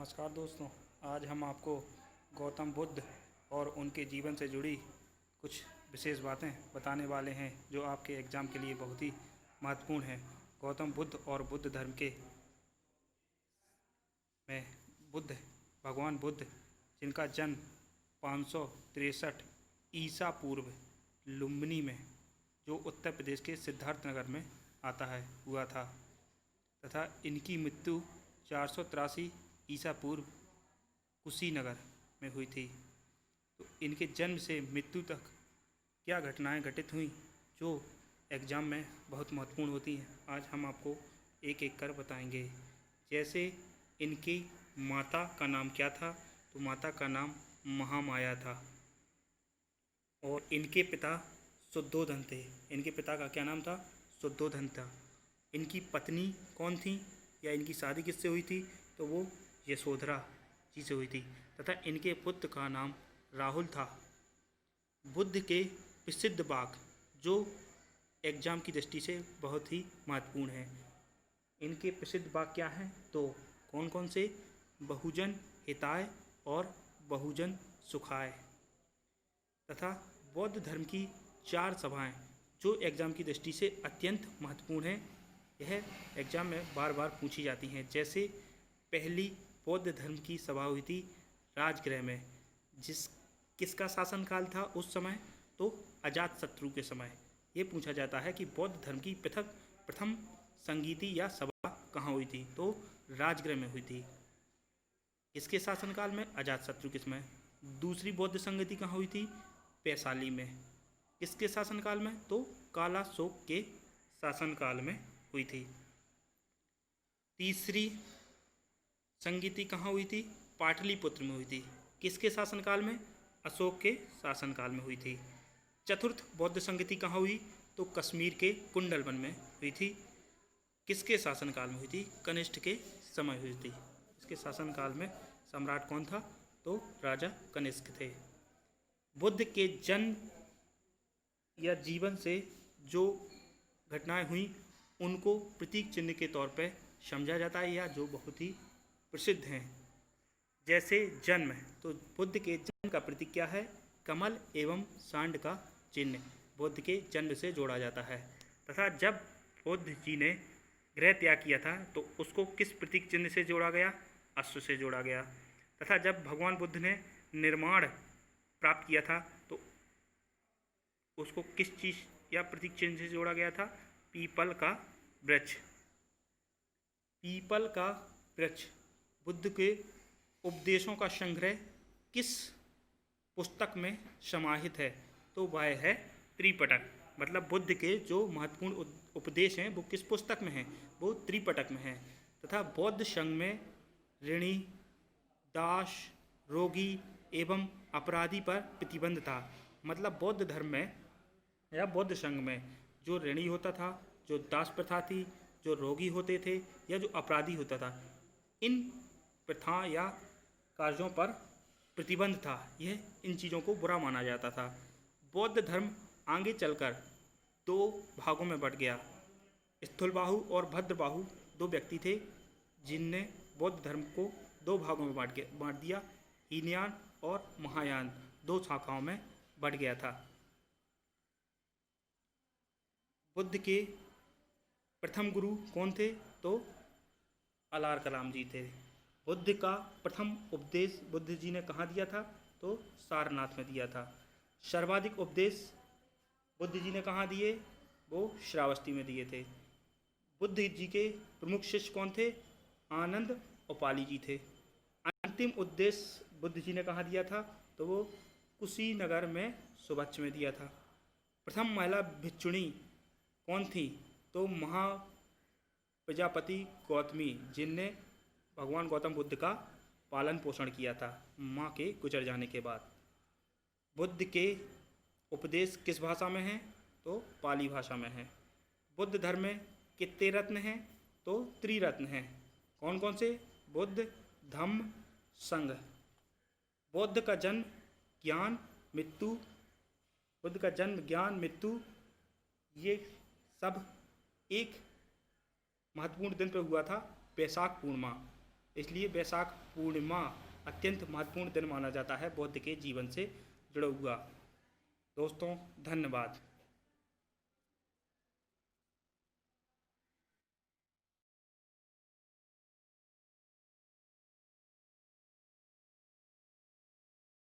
नमस्कार दोस्तों। आज हम आपको गौतम बुद्ध और उनके जीवन से जुड़ी कुछ विशेष बातें बताने वाले हैं जो आपके एग्ज़ाम के लिए बहुत ही महत्वपूर्ण हैं। गौतम बुद्ध और बुद्ध धर्म के में बुद्ध भगवान बुद्ध जिनका जन्म 563 ईसा पूर्व लुम्बिनी में, जो उत्तर प्रदेश के सिद्धार्थ नगर में आता है, हुआ था तथा इनकी मृत्यु 483 ईसा पूर्व कुशीनगर में हुई थी। तो इनके जन्म से मृत्यु तक क्या घटनाएं घटित हुई जो एग्ज़ाम में बहुत महत्वपूर्ण होती हैं, आज हम आपको एक एक कर बताएंगे। जैसे इनकी माता का नाम क्या था, तो माता का नाम महामाया था और इनके पिता शुद्धोधन थे। इनके पिता का क्या नाम था? शुद्धोधन था। इनकी पत्नी कौन थी या इनकी शादी किससे हुई थी? तो वो यशोधरा जी से हुई थी तथा इनके पुत्र का नाम राहुल था। बुद्ध के प्रसिद्ध वाक्य जो एग्ज़ाम की दृष्टि से बहुत ही महत्वपूर्ण है, इनके प्रसिद्ध वाक्य क्या हैं? तो कौन कौन से? बहुजन हिताय और बहुजन सुखाय। तथा बौद्ध धर्म की 4 सभाएं जो एग्ज़ाम की दृष्टि से अत्यंत महत्वपूर्ण हैं, यह एग्ज़ाम में बार बार पूछी जाती हैं। जैसे पहली बौद्ध धर्म की सभा हुई थी राजगृह में, किसका शासनकाल था उस समय? तो अजातशत्रु के समय। ये पूछा जाता है कि बौद्ध धर्म की प्रथम संगीति या सभा कहाँ हुई थी? तो राजगृह में हुई थी। किसके शासनकाल में? अजातशत्रु के समय। दूसरी बौद्ध संगति कहाँ हुई थी? वैशाली में। किसके शासनकाल में? तो कालाशोक के शासनकाल में हुई थी। तीसरी संगीति कहाँ हुई थी? पाटलिपुत्र में हुई थी। किसके शासनकाल में? अशोक के शासनकाल में हुई थी। चतुर्थ बौद्ध संगति कहाँ हुई? तो कश्मीर के कुंडलवन में हुई थी। किसके शासनकाल में हुई थी? कनिष्ठ के समय हुई थी। इसके शासनकाल में सम्राट कौन था? तो राजा कनिष्क थे। बुद्ध के जन्म या जीवन से जो घटनाएं हुई उनको प्रतीक चिन्ह के तौर पर समझा जाता है या जो बहुत ही प्रसिद्ध हैं। जैसे जन्म, तो बुद्ध के जन्म का प्रतीक क्या है? कमल एवं सांड का चिन्ह बुद्ध के जन्म से जोड़ा जाता है। तथा जब बुद्ध जी ने गृह त्याग किया था तो उसको किस प्रतीक चिन्ह से जोड़ा गया? अश्व से जोड़ा गया। तथा जब भगवान बुद्ध ने निर्वाण प्राप्त किया था तो उसको किस चीज़ या प्रतीक चिन्ह से जोड़ा गया था? पीपल का वृक्ष। पीपल का वृक्ष बुद्ध के उपदेशों का संग्रह किस पुस्तक में समाहित है? तो वह है त्रिपिटक। मतलब बुद्ध के जो महत्वपूर्ण उपदेश हैं वो किस पुस्तक में हैं? वो त्रिपिटक में हैं। तथा बौद्ध संघ में ऋणी, दास, रोगी एवं अपराधी पर प्रतिबंध था। मतलब बौद्ध धर्म में या बौद्ध संघ में जो ऋणी होता था, जो दास प्रथा थी, जो रोगी होते थे या जो अपराधी होता था, इन प्रथा या कार्यों पर प्रतिबंध था। यह इन चीज़ों को बुरा माना जाता था। बौद्ध धर्म आगे चलकर 2 भागों में बंट गया। स्थूलबाहु और भद्रबाहु 2 व्यक्ति थे जिनने बौद्ध धर्म को 2 भागों में बांट दिया। हीनयान और महायान 2 शाखाओं में बंट गया था। बुद्ध के प्रथम गुरु कौन थे? तो अलार कलाम जी थे। बुद्ध का प्रथम उपदेश बुद्ध जी ने कहाँ दिया था? तो सारनाथ में दिया था। सर्वाधिक उपदेश बुद्ध जी ने कहाँ दिए? वो श्रावस्ती में दिए थे। बुद्ध जी के प्रमुख शिष्य कौन थे? आनंद और पाली जी थे। अंतिम उपदेश बुद्ध जी ने कहाँ दिया था? तो वो कुशीनगर में सुबच्च में दिया था। प्रथम महिला भिक्षुणी कौन थी? तो महा प्रजापति गौतमी, जिनने भगवान गौतम बुद्ध का पालन पोषण किया था माँ के गुजर जाने के बाद। बुद्ध के उपदेश किस भाषा में हैं? तो पाली भाषा में हैं। बुद्ध धर्म में कितने रत्न हैं? तो त्रिरत्न हैं। कौन कौन से? बुद्ध, धम्म, संघ। बुद्ध का जन्म, ज्ञान, मृत्यु, बुद्ध का जन्म, ज्ञान, मृत्यु, ये सब एक महत्वपूर्ण दिन पर हुआ था, वैशाख पूर्णिमा। इसलिए वैशाख पूर्णिमा अत्यंत महत्वपूर्ण दिन माना जाता है बुद्ध के जीवन से जुड़ा हुआ। दोस्तों धन्यवाद।